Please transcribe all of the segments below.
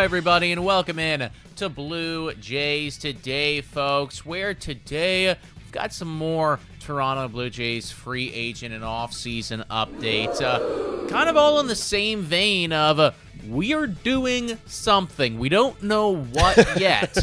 everybody, and welcome in to Blue Jays Today, folks, where today we've got some more Toronto Blue Jays free agent and off-season updates. Kind of all in the same vein of we are doing something. We don't know what yet,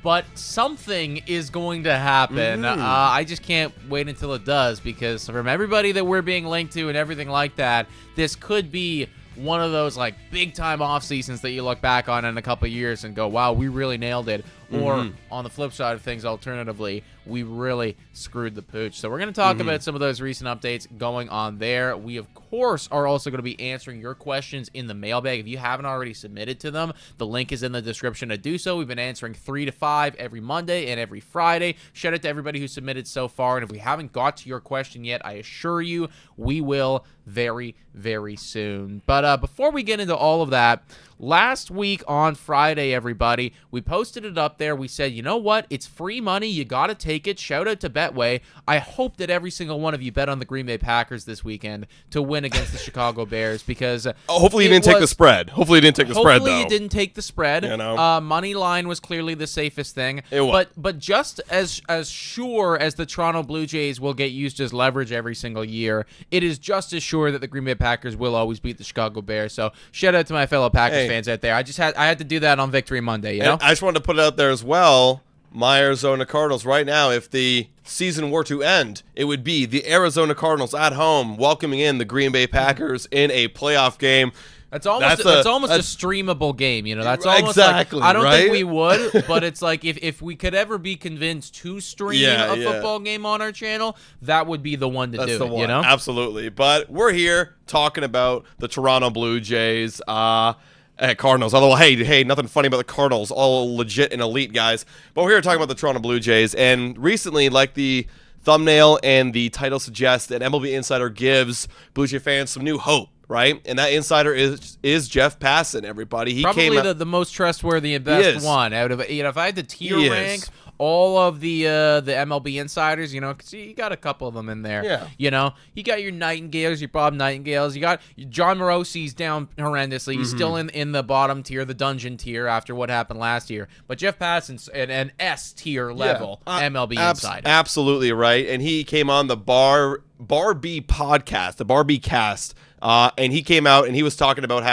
but something is going to happen. I just can't wait until it does, because from everybody that we're being linked to and everything like that, this could be one of those like big time off seasons that you look back on in a couple of years and go, wow, we really nailed it. Or on the flip side of things, alternatively, we really screwed the pooch. So we're going to talk about some of those recent updates going on there. We, of course, are also going to be answering your questions in the mailbag. If you haven't already submitted to them, the link is in the description to do so. We've been answering 3 to 5 every Monday and every Friday. Shout out to everybody who submitted so far. And if we haven't got to your question yet, I assure you we will very, very soon. But before we get into all of that, last week on Friday, everybody, we posted it up there. We said, you know what? It's free money. You got to take it. Shout out to Betway. I hope that every single one of you bet on the Green Bay Packers this weekend to win against the Chicago Bears, because hopefully you didn't take the spread. Hopefully you didn't take the spread, though. Hopefully you didn't take the spread. You know? Money line was clearly the safest thing. It was. But just as sure as the Toronto Blue Jays will get used as leverage every single year, it is just as sure that the Green Bay Packers will always beat the Chicago Bears. So shout out to my fellow Packers fans out there. I had to do that on Victory Monday, you know? I just wanted to put it out there as well. My Arizona Cardinals right now, if the season were to end, it would be the Arizona Cardinals at home welcoming in the Green Bay Packers in a playoff game. That's almost a streamable game, you know. That's almost exactly like, I don't right? think we would, but it's like if we could ever be convinced to stream a football game on our channel, that would be the one to do it, you know? Absolutely. But we're here talking about the Toronto Blue Jays at Cardinals. Although, hey, nothing funny about the Cardinals. All legit and elite guys. But we're here talking about the Toronto Blue Jays. And recently, like the thumbnail and the title suggests, that MLB Insider gives Blue Jay fans some new hope. Right, and that insider is Jeff Passan. Everybody, he probably came the most trustworthy and best one out of, you know, if I had to tier rank all of the MLB insiders, you know, cause you got a couple of them in there. Yeah. You know, you got your Nightingales, your Bob Nightingales. You got John Morosi's down horrendously. He's still in the bottom tier, the dungeon tier, after what happened last year. But Jeff Passan's an S tier level MLB insider. Absolutely right, and he came on the Bar B podcast, the Bar B cast. And he came out and he was talking about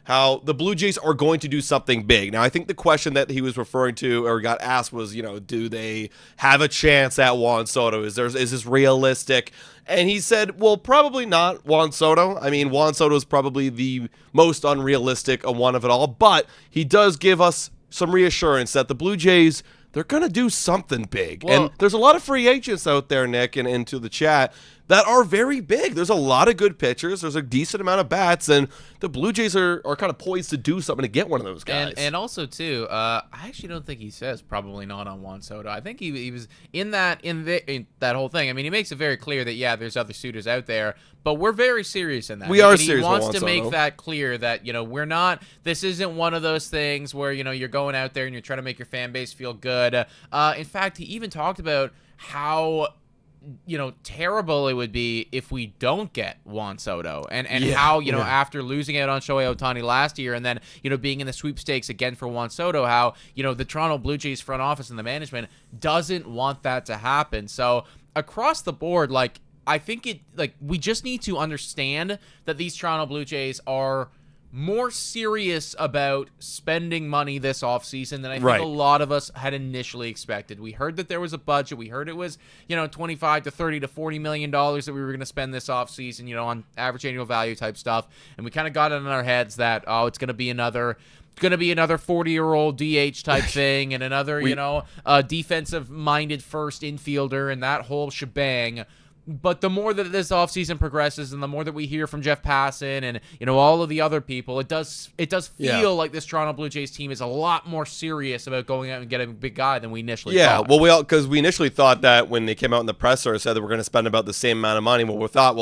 how the Blue Jays are going to do something big. Now, I think the question that he was referring to or got asked was, you know, do they have a chance at Juan Soto? Is this realistic? And he said, well, probably not Juan Soto. I mean, Juan Soto is probably the most unrealistic one of it all. But he does give us some reassurance that the Blue Jays, they're going to do something big. Well, and there's a lot of free agents out there, Nick, and into the chat, that are very big. There's a lot of good pitchers. There's a decent amount of bats, and the Blue Jays are kind of poised to do something to get one of those guys. And also, too, I actually don't think he says probably not on Juan Soto. I think he was in that whole thing. I mean, he makes it very clear that, yeah, there's other suitors out there, but we're very serious in that. We are serious. He wants to make that clear that, you know, we're not, this isn't one of those things where, you know, you're going out there and you're trying to make your fan base feel good. In fact, he even talked about how, you know, terrible it would be if we don't get Juan Soto, and how, you know, after losing out on Shohei Ohtani last year and then, you know, being in the sweepstakes again for Juan Soto, how, you know, the Toronto Blue Jays front office and the management doesn't want that to happen. So across the board, like, I think we just need to understand that these Toronto Blue Jays are more serious about spending money this offseason than I think a lot of us had initially expected. We heard that there was a budget. We heard it was, you know, $25 to $30 to $40 million that we were going to spend this offseason, you know, on average annual value type stuff. And we kind of got it in our heads that, oh, it's going to be another 40-year-old DH type thing and another, you know, defensive-minded first infielder and that whole shebang. But the more that this offseason progresses and the more that we hear from Jeff Passan and, you know, all of the other people, it does feel like this Toronto Blue Jays team is a lot more serious about going out and getting a big guy than we initially thought. Yeah, well, because we initially thought that when they came out in the presser said that we're going to spend about the same amount of money. Well, we thought,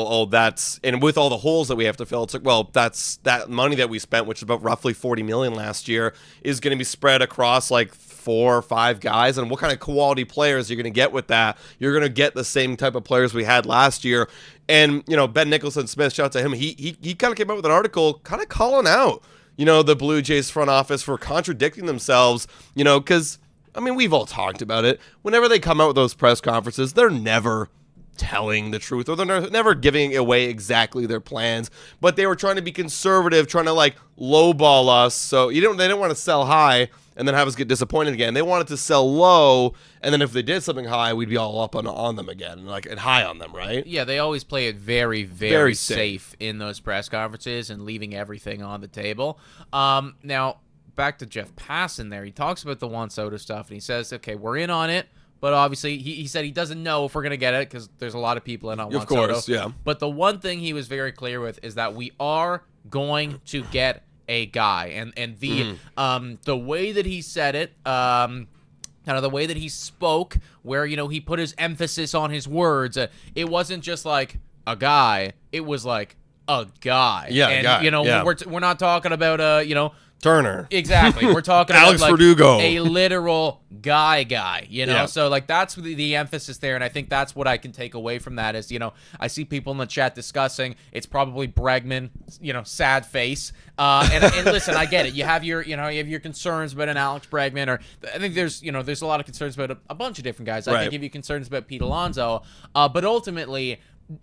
and with all the holes that we have to fill, it's like, well, that's that money that we spent, which is about roughly $40 million last year, is going to be spread across like 4 or 5 guys, and what kind of quality players you're going to get with that. You're going to get the same type of players we had last year. And, you know, Ben Nicholson Smith, shout out to him. He kind of came up with an article kind of calling out the Blue Jays front office for contradicting themselves, because, I mean, we've all talked about it. Whenever they come out with those press conferences, they're never telling the truth, or they're never giving away exactly their plans, but they were trying to be conservative, trying to like lowball us. So they didn't want to sell high and then have us get disappointed again. They wanted to sell low, and then if they did something high, we'd be all up on them again, and high on them, right? Yeah, they always play it very, very safe in those press conferences and leaving everything on the table. Now, back to Jeff Passan there. He talks about the Juan Soto stuff, and he says, okay, we're in on it, but obviously he said he doesn't know if we're going to get it because there's a lot of people in on Juan Soto. Of course, yeah. But the one thing he was very clear with is that we are going to get a guy, and the way that he said it, kind of the way that he spoke, where he put his emphasis on his words, it wasn't just like a guy, it was like a guy. Yeah, and a guy. We're not talking about Turner. Exactly. We're talking Alex about Verdugo. A literal guy, Yeah. So like that's the emphasis there, and I think that's what I can take away from that is, I see people in the chat discussing it's probably Bregman, sad face. And listen, I get it. You have your concerns about an Alex Bregman, or I think there's a lot of concerns about a bunch of different guys. I think if you concerns about Pete Alonso, but ultimately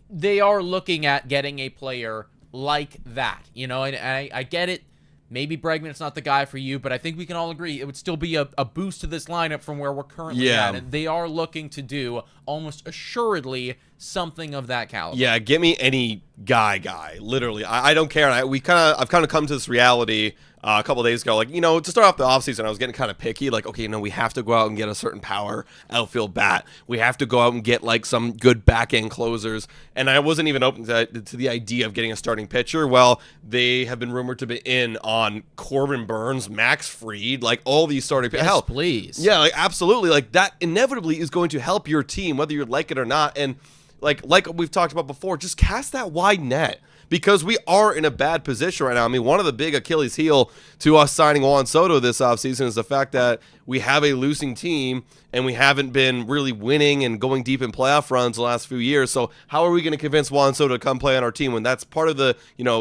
they are looking at getting a player like that, and I get it. Maybe Bregman's not the guy for you, but I think we can all agree it would still be a boost to this lineup from where we're currently at. And they are looking to do almost assuredly something of that caliber. Yeah, get me any guy. Literally, I don't care. I've kind of come to this reality a couple of days ago. Like, to start off the offseason, I was getting kind of picky. Like, okay, we have to go out and get a certain power outfield bat. We have to go out and get like some good back end closers. And I wasn't even open to the idea of getting a starting pitcher. Well, they have been rumored to be in on Corbin Burns, Max Fried, like all these starting pitchers. Yes, please. Yeah, like absolutely. Like that inevitably is going to help your team, whether you like it or not. And like we've talked about before, just cast that wide net, because we are in a bad position right now. I mean, one of the big Achilles heel to us signing Juan Soto this offseason is the fact that we have a losing team and we haven't been really winning and going deep in playoff runs the last few years. So how are we going to convince Juan Soto to come play on our team when that's part of the,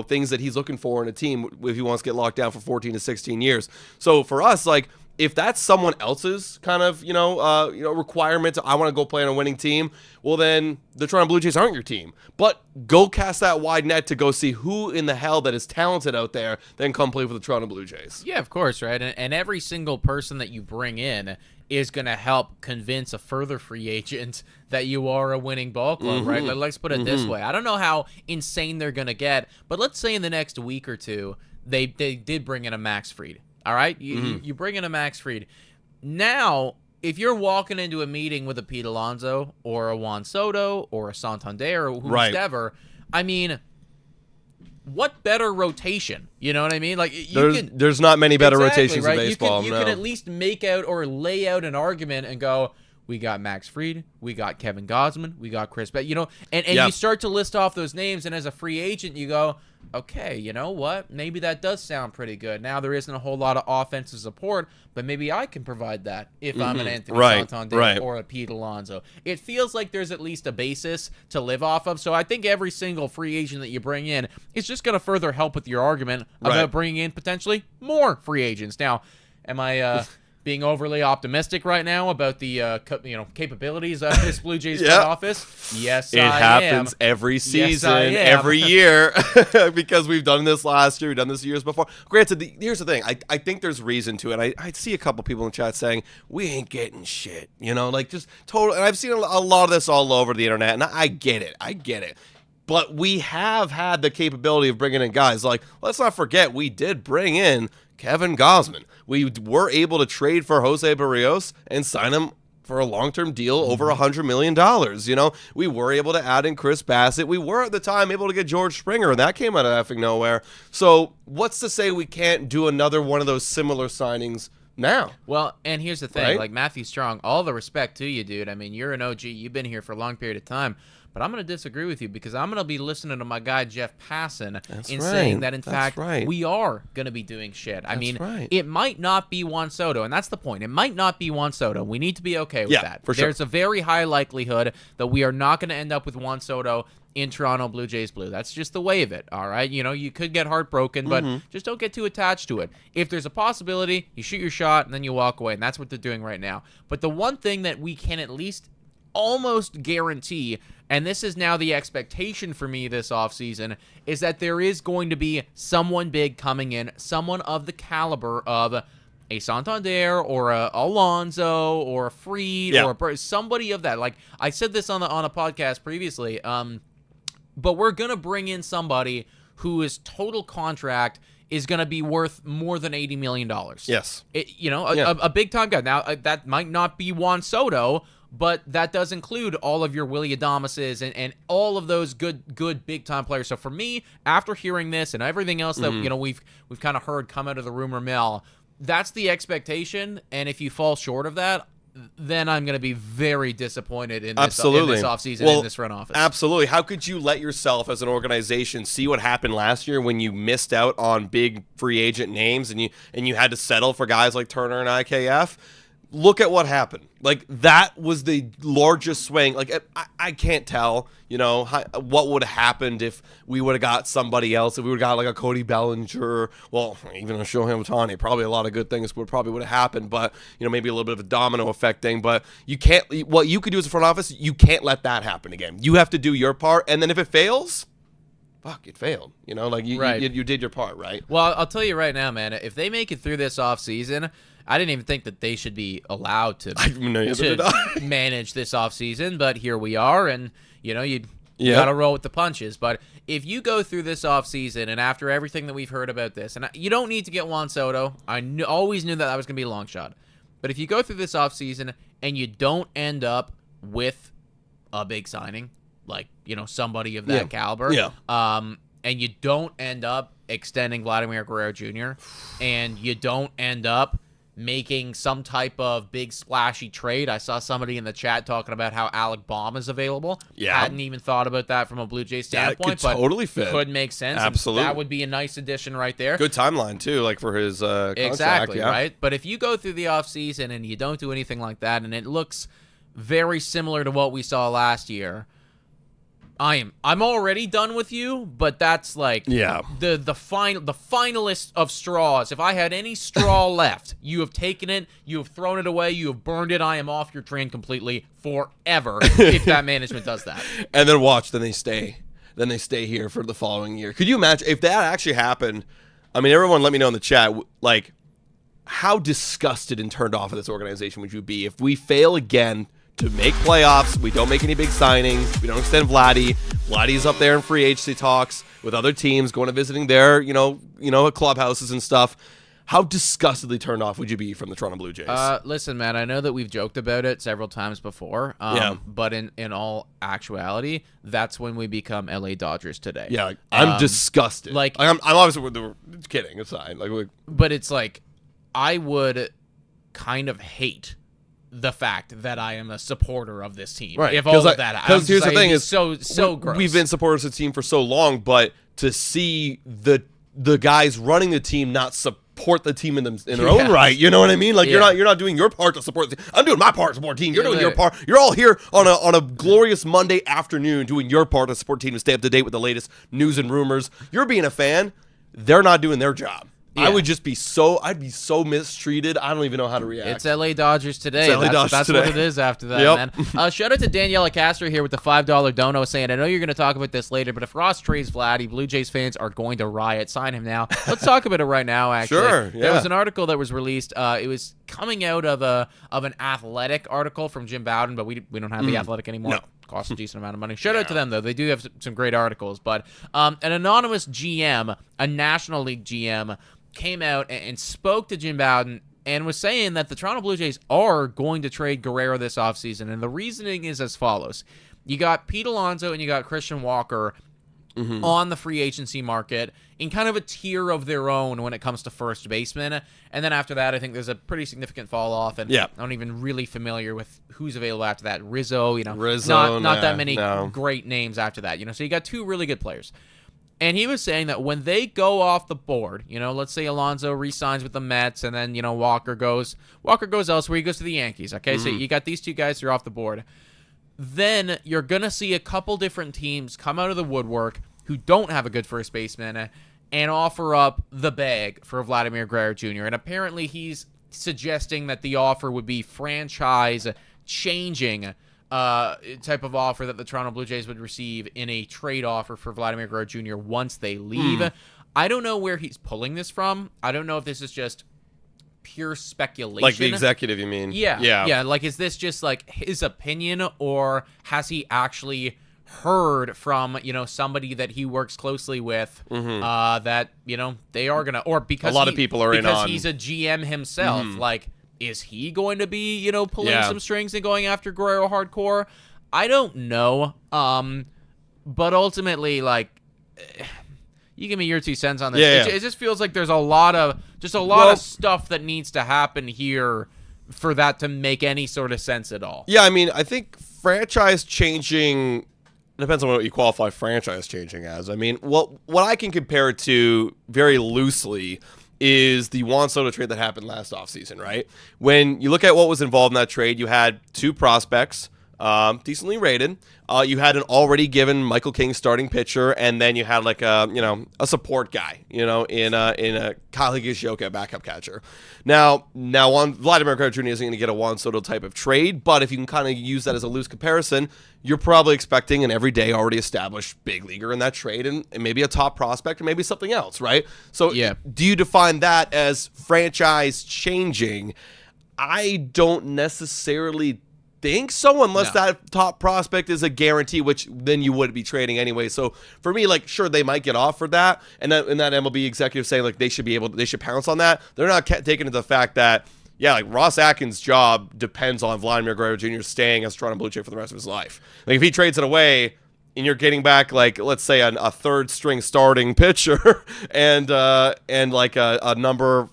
things that he's looking for in a team if he wants to get locked down for 14 to 16 years? So for us, like, if that's someone else's kind of, requirement, I want to go play on a winning team, well, then the Toronto Blue Jays aren't your team. But go cast that wide net to go see who in the hell that is talented out there, then come play for the Toronto Blue Jays. Yeah, of course, right? And every single person that you bring in is going to help convince a further free agent that you are a winning ball club, right? Let's put it this way. I don't know how insane they're going to get, but let's say in the next week or two, they did bring in a Max Fried. All right, you bring in a Max Fried. Now, if you're walking into a meeting with a Pete Alonso or a Juan Soto or a Santander or whoever, I mean, what better rotation? You know what I mean? Like there's not many better rotations in baseball. You can at least make out or lay out an argument and go, we got Max Fried, we got Kevin Gausman, we got Chris Bett, and you start to list off those names, and as a free agent, you go, okay, you know what? Maybe that does sound pretty good. Now there isn't a whole lot of offensive support, but maybe I can provide that if I'm an Anthony Santander or a Pete Alonso. It feels like there's at least a basis to live off of. So I think every single free agent that you bring in is just going to further help with your argument about bringing in potentially more free agents. Now, am I being overly optimistic right now about the capabilities of this Blue Jays front office? Yes, it happens every season, every year, because we've done this last year, we've done this years before. Granted, here's the thing: I think there's reason to it. I see a couple people in the chat saying we ain't getting shit, like just total. And I've seen a lot of this all over the internet, and I get it. But we have had the capability of bringing in guys. Like, let's not forget, we did bring in Kevin Gausman. We were able to trade for Jose Barrios and sign him for a long-term deal over $100 million. We were able to add in Chris Bassett. We were at the time able to get George Springer, and that came out of effing nowhere. So what's to say we can't do another one of those similar signings now? Well, and here's the thing, like Matthew Strong, all the respect to you, dude. I mean, you're an OG. You've been here for a long period of time. But I'm going to disagree with you because I'm going to be listening to my guy Jeff Passan saying that, in fact, we are going to be doing shit. I mean, it might not be Juan Soto, and that's the point. It might not be Juan Soto. We need to be okay with that. For sure. There's a very high likelihood that we are not going to end up with Juan Soto in Toronto Blue Jays blue. That's just the way of it, all right? You know, you could get heartbroken, but just don't get too attached to it. If there's a possibility, you shoot your shot, and then you walk away, and that's what they're doing right now. But the one thing that we can at least almost guarantee, and this is now the expectation for me this offseason, is that there is going to be someone big coming in, someone of the caliber of a Santander or a Alonso or a Fried or somebody of that. Like I said this on a podcast previously, but we're going to bring in somebody whose total contract is going to be worth more than $80 million. Yes. A big-time guy. Now, that might not be Juan Soto, but that does include all of your Willy Adameses and all of those good big-time players. So for me, after hearing this and everything else that we've kind of heard come out of the rumor mill, that's the expectation. And if you fall short of that, then I'm going to be very disappointed in this offseason, in this front office. Absolutely. How could you let yourself as an organization see what happened last year when you missed out on big free agent names and you had to settle for guys like Turner and IKF? Look at what happened. Like, that was the largest swing. Like, I can't tell, what would have happened if we would have got somebody else, if we would have got like a Cody Bellinger, well, even a Shohei Ohtani. Probably a lot of good things would have happened, but, maybe a little bit of a domino effect thing. But you can't, what you could do as a front office, you can't let that happen again. You have to do your part, and then if it fails, fuck, it failed. You did your part, right? Well, I'll tell you right now, man, if they make it through this offseason, I didn't even think that they should be allowed to manage this offseason, but here we are, and, you got to roll with the punches. But if you go through this offseason, and after everything that we've heard about this, and you don't need to get Juan Soto. I always knew that was going to be a long shot. But if you go through this offseason and you don't end up with a big signing, like, somebody of that caliber, and you don't end up extending Vladdy Guerrero Jr., and you don't end up making some type of big splashy trade. I saw somebody in the chat talking about how Alec Baum is available. Yeah. Hadn't even thought about that from a Blue Jays standpoint. That could totally fit. Could make sense. Absolutely. That would be a nice addition right there. Good timeline, too, like for his contract. Exactly, right? But if you go through the offseason and you don't do anything like that, and it looks very similar to what we saw last year, I'm already done with you, but that's like the finalist of straws. If I had any straw left, you have taken it, you have thrown it away, you have burned it. I am off your train completely forever if that management does that. And then watch, then they stay here for the following year. Could you imagine if that actually happened? I mean, everyone let me know in the chat, like, how disgusted and turned off of this organization would you be if we fail again to make playoffs, we don't make any big signings, we don't extend Vladdy. Vladdy's up there in free agency talks with other teams, going to visiting their, clubhouses and stuff. How disgustedly turned off would you be from the Toronto Blue Jays? Listen, man, I know that we've joked about it several times before, but in all actuality, that's when we become LA Dodgers today. Yeah, I'm disgusted. Like, I'm obviously kidding aside. But it's like, I would kind of hate the fact that I am a supporter of this team. Right. If all of that, because here's the thing: is so gross. We've been supporters of the team for so long, but to see the guys running the team not support the team in their own right, you know what I mean? Like you're not doing your part to support the team. I'm doing my part to support the team. You're doing your part. You're all here on a glorious Monday afternoon doing your part to support the team and stay up to date with the latest news and rumors. You're being a fan. They're not doing their job. Yeah. I'd be so mistreated. I don't even know how to react. It's LA Dodgers today. That's today. what it is after that, man. Shout out to Daniela Castro here with the $5 dono saying, I know you're going to talk about this later, but if Ross trades Vladdy, Blue Jays fans are going to riot. Sign him now. Let's talk about it right now, actually. Sure, yeah. There was an article that was released. It was coming out of an Athletic article from Jim Bowden, but we don't have the Athletic anymore. No. Costs a decent amount of money. Shout out to them, though. They do have some great articles. But an anonymous GM, a National League GM, came out and spoke to Jim Bowden and was saying that the Toronto Blue Jays are going to trade Guerrero this offseason. And the reasoning is as follows. You got Pete Alonso and you got Christian Walker on the free agency market in kind of a tier of their own when it comes to first baseman. And then after that, I think there's a pretty significant fall off. And I'm not even really familiar with who's available after that. Rizzo, not that many great names after that. So you got two really good players. And he was saying that when they go off the board, let's say Alonso re-signs with the Mets, and then Walker goes elsewhere. He goes to the Yankees. Okay, so you got these two guys who are off the board. then you're going to see a couple different teams come out of the woodwork who don't have a good first baseman and offer up the bag for Vladdy Guerrero Jr. And apparently he's suggesting that the offer would be franchise-changing type of offer that the Toronto Blue Jays would receive in a trade offer for Vladdy Guerrero Jr. once they leave. I don't know where he's pulling this from. I don't know if this is just pure speculation. Like the executive, you mean? Yeah. Like, is this just like his opinion, or has he actually heard from somebody that he works closely with that they are gonna, or because a lot of people are in on, because he's a GM himself. Like, is he going to be pulling some strings and going after Guerrero hardcore? I don't know. But ultimately, like, you give me your 2 cents on this. It just feels like there's a lot of stuff that needs to happen here for that to make any sort of sense at all. Yeah, I mean, I think franchise changing depends on what you qualify franchise changing as. I mean, what I can compare it to very loosely is the Juan Soto trade that happened last offseason, right? When you look at what was involved in that trade, you had 2 prospects, decently rated. You had an already given Michael King starting pitcher, and then you had like a support guy, in a Kyle Higashioka backup catcher. Now Vladdy Guerrero Jr. isn't going to get a Juan Soto type of trade, but if you can kind of use that as a loose comparison, you're probably expecting an everyday already established big leaguer in that trade, and maybe a top prospect, or maybe something else, right? So do you define that as franchise changing? I don't necessarily think so, unless that top prospect is a guarantee, which then you would be trading anyway. So for me, like, sure, they might get offered that, and that MLB executive saying like they should pounce on that. They're not taking into the fact that like Ross Atkins' job depends on Vladdy Guerrero Jr. staying as Toronto Blue Jay for the rest of his life. Like, if he trades it away and you're getting back, like, let's say a third string starting pitcher and like a number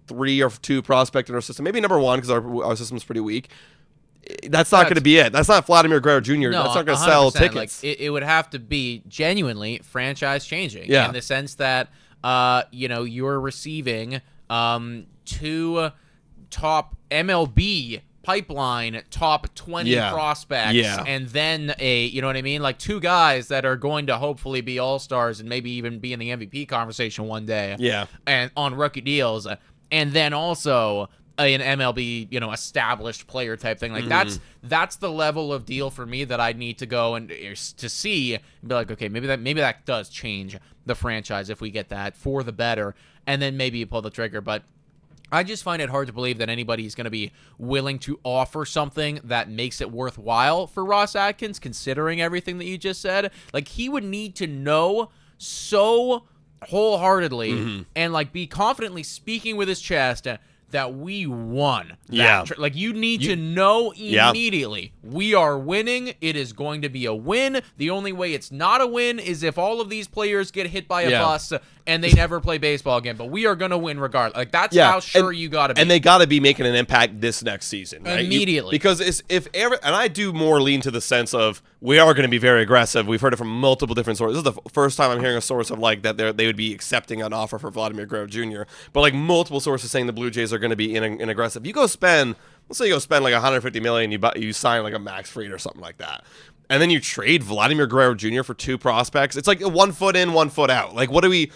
3 or 2 prospect in our system, maybe number 1 because our system's pretty weak. That's not going to be it. That's not Vladdy Guerrero Jr. No, that's not going to sell tickets. Like, it would have to be genuinely franchise changing in the sense that you're receiving 2 top MLB pipeline top 20 prospects, and then like 2 guys that are going to hopefully be all-stars and maybe even be in the MVP conversation one day, and on rookie deals, and then also an MLB, established player type thing. Like, that's the level of deal for me that I need to go and to see and be like, okay, maybe that does change the franchise if we get that for the better, and then maybe you pull the trigger. But I just find it hard to believe that anybody's going to be willing to offer something that makes it worthwhile for Ross Atkins, considering everything that you just said. Like, he would need to know so wholeheartedly and like be confidently speaking with his chest that we won. Like, you need to know immediately. We are winning. It is going to be a win. The only way it's not a win is if all of these players get hit by a bus and they never play baseball again. But we are going to win regardless. Like, that's how sure you got to be. And they got to be making an impact this next season, right? Immediately. Because and I do more lean to the sense of we are going to be very aggressive. We've heard it from multiple different sources. This is the first time I'm hearing a source of like that they would be accepting an offer for Vladdy Guerrero Jr. But like multiple sources saying the Blue Jays are going to be in aggressive. You go spend, let's say you go spend like $150 million, you sign like a Max Fried or something like that, and then you trade Vladdy Guerrero Jr. for 2 prospects. It's like 1 foot in, 1 foot out. Like, what are we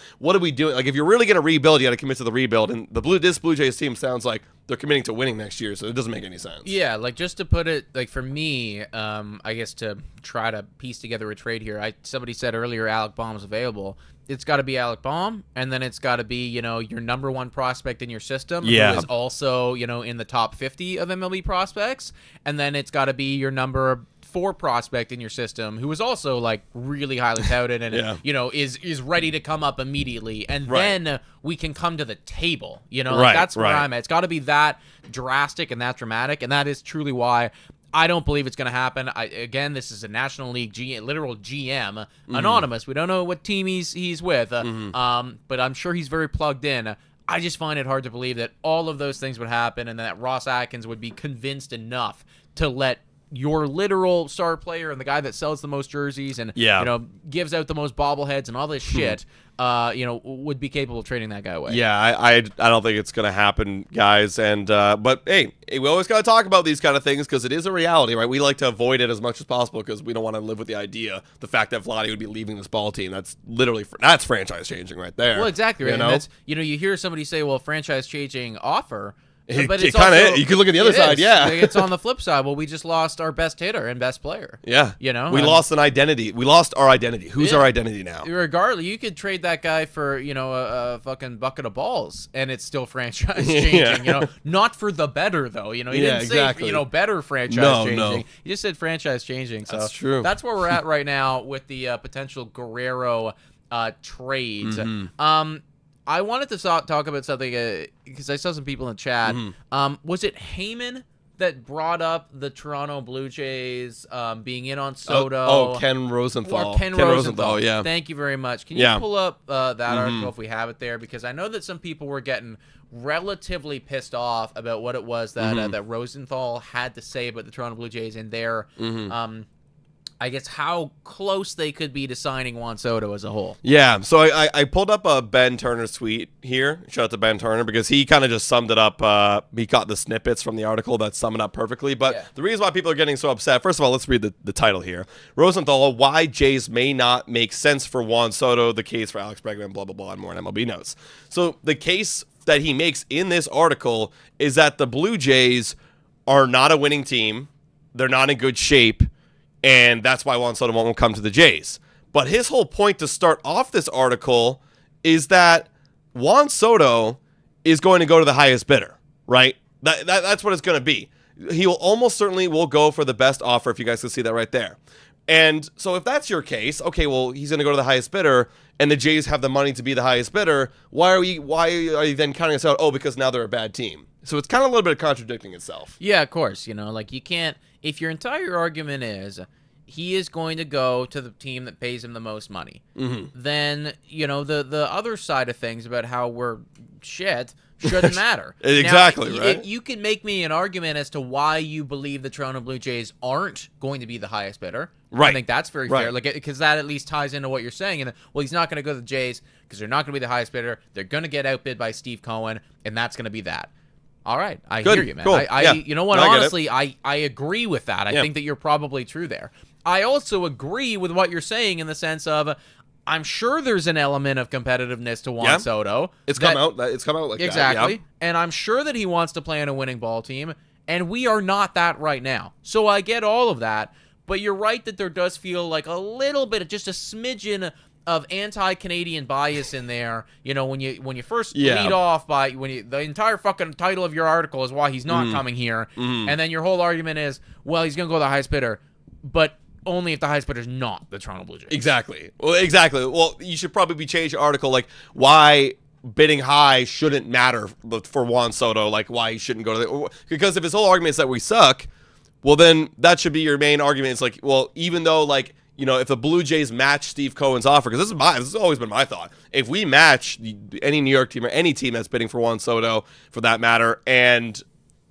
doing? Like, if you're really going to rebuild, you got to commit to the rebuild. And this Blue Jays team sounds like they're committing to winning next year, so it doesn't make any sense. Yeah, like, just to put it, like, for me, I guess to try to piece together a trade here, somebody said earlier Alec Baum's available. It's got to be Alec Baum, and then it's got to be, your number 1 prospect in your system, who is also, in the top 50 of MLB prospects, and then it's got to be your number 4 prospect in your system, who is also like really highly touted and is ready to come up immediately, and then we can come to the table. That's where I'm at. It's got to be that drastic and that dramatic, and that is truly why I don't believe it's going to happen. Again, this is a National League literal GM, anonymous. We don't know what team he's with, but I'm sure he's very plugged in. I just find it hard to believe that all of those things would happen and that Ross Atkins would be convinced enough to let your literal star player and the guy that sells the most jerseys and gives out the most bobbleheads and all this shit, would be capable of trading that guy away. Yeah, I don't think it's gonna happen, guys. And but hey, we always gotta talk about these kind of things because it is a reality, right? We like to avoid it as much as possible because we don't want to live with the fact that Vladdy would be leaving this ball team. That's literally that's franchise changing right there. Well, exactly, right. And that's you hear somebody say, "Well, franchise changing offer." But it's kind of you can look at the other side, It's on the flip side. Well, we just lost our best hitter and best player. Yeah, we lost an identity. We lost our identity. Who's our identity now? Regardless, you could trade that guy for a fucking bucket of balls, and it's still franchise changing. Not for the better though. You didn't say better franchise changing. No. You just said franchise changing. So that's true. That's where we're at right now with the potential Guerrero trades. I wanted to talk about something because I saw some people in the chat. Was it Heyman that brought up the Toronto Blue Jays being in on Soto? Ken Rosenthal. Ken Rosenthal, yeah. Thank you very much. Can you pull up that article if we have it there? Because I know that some people were getting relatively pissed off about what it was that that Rosenthal had to say about the Toronto Blue Jays and their I guess how close they could be to signing Juan Soto as a whole. Yeah, so I pulled up a Ben Turner's tweet here. Shout out to Ben Turner because he kind of just summed it up. He got the snippets from the article that sum it up perfectly. But the reason why people are getting so upset, first of all, let's read the title here. Rosenthal, why Jays may not make sense for Juan Soto, the case for Alex Bregman, blah, blah, blah, and more in MLB notes. So the case that he makes in this article is that the Blue Jays are not a winning team. They're not in good shape. And that's why Juan Soto won't come to the Jays. But his whole point to start off this article is that Juan Soto is going to go to the highest bidder, right? That's what it's going to be. He will almost certainly will go for the best offer, if you guys can see that right there. And so if that's your case, okay, well, he's going to go to the highest bidder, and the Jays have the money to be the highest bidder. Why are you then counting us out? Oh, because now they're a bad team. So it's kind of a little bit of contradicting itself. Yeah, of course. You can't. If your entire argument is he is going to go to the team that pays him the most money, then the other side of things about how we're shit shouldn't matter. Exactly, now, right? You can make me an argument as to why you believe the Toronto Blue Jays aren't going to be the highest bidder. Right. I think that's very fair, because that at least ties into what you're saying. And well, he's not going to go to the Jays because they're not going to be the highest bidder. They're going to get outbid by Steve Cohen, and that's going to be that. All right, I hear you, man. Cool. You know what? Honestly, I agree with that. I think that you're probably true there. I also agree with what you're saying in the sense of I'm sure there's an element of competitiveness to Juan Soto. It's come out like exactly. that. Exactly. And I'm sure that he wants to play on a winning ball team, and we are not that right now. So I get all of that, but you're right that there does feel like a little bit of just a smidgen of anti-Canadian bias in there, when you first lead off by the entire fucking title of your article is why he's not coming here, and then your whole argument is, well, he's gonna go to the highest bidder, but only if the highest bidder is not the Toronto Blue Jays. Exactly. Well, you should probably change your article like why bidding high shouldn't matter for Juan Soto, like why he shouldn't go to because if his whole argument is that we suck, well then that should be your main argument. It's like, well, even though if the Blue Jays match Steve Cohen's offer, because this has always been my thought. If we match any New York team or any team that's bidding for Juan Soto, for that matter, and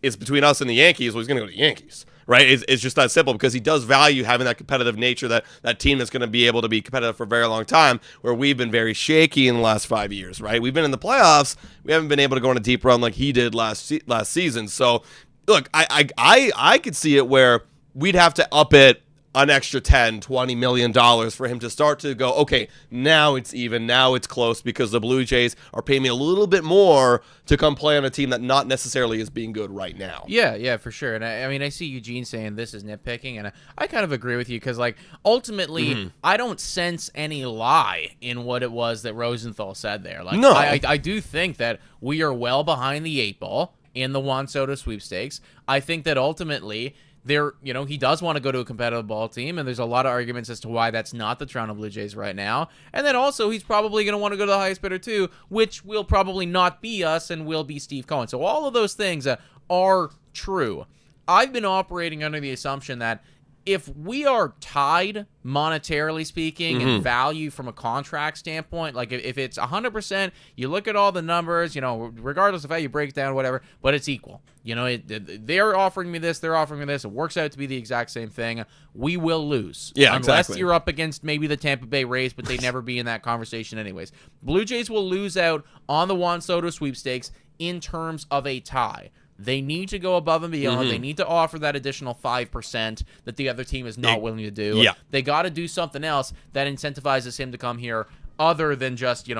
it's between us and the Yankees, well, he's going to go to the Yankees, right? It's just that simple because he does value having that competitive nature, that team that's going to be able to be competitive for a very long time, where we've been very shaky in the last 5 years, right? We've been in the playoffs. We haven't been able to go on a deep run like he did last season. So, look, I could see it where we'd have to up it an extra $10-20 million for him to start to go, okay, now it's even, now it's close because the Blue Jays are paying me a little bit more to come play on a team that not necessarily is being good right now. Yeah, for sure. And I see Eugene saying this is nitpicking, and I kind of agree with you because, ultimately, I don't sense any lie in what it was that Rosenthal said there. No. I do think that we are well behind the 8 ball in the Juan Soto sweepstakes. I think that ultimately he does want to go to a competitive ball team, and there's a lot of arguments as to why that's not the Toronto Blue Jays right now. And then also, he's probably going to want to go to the highest bidder too, which will probably not be us and will be Steve Cohen. So all of those things are true. I've been operating under the assumption that if we are tied monetarily speaking and value from a contract standpoint, like if it's 100%, you look at all the numbers, regardless of how you break it down, whatever, but it's equal. They're offering me this, they're offering me this. It works out to be the exact same thing. We will lose. Yeah, unless you're up against maybe the Tampa Bay Rays, but they'd never be in that conversation anyways. Blue Jays will lose out on the Juan Soto sweepstakes in terms of a tie. They need to go above and beyond. They need to offer that additional 5% that the other team is not willing to do. Yeah. They got to do something else that incentivizes him to come here other than just,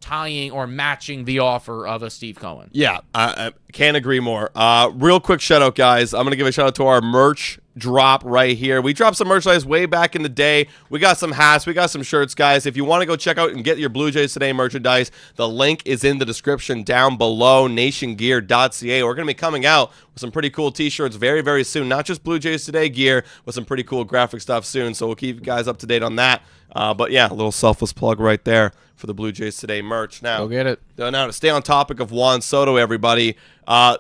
tying or matching the offer of a Steve Cohen. Yeah, I can't agree more. Real quick shout out, guys. I'm going to give a shout out to our merch drop right here. We dropped some merchandise way back in the day. We got some hats. We got some shirts, guys. If you want to go check out and get your Blue Jays Today merchandise, the link is in the description down below, nationgear.ca. We're going to be coming out with some pretty cool t-shirts very, very soon. Not just Blue Jays Today gear, with some pretty cool graphic stuff soon. So we'll keep you guys up to date on that. But yeah, a little selfless plug right there for the Blue Jays Today merch. Now, go get it. Now to stay on topic of Juan Soto, everybody,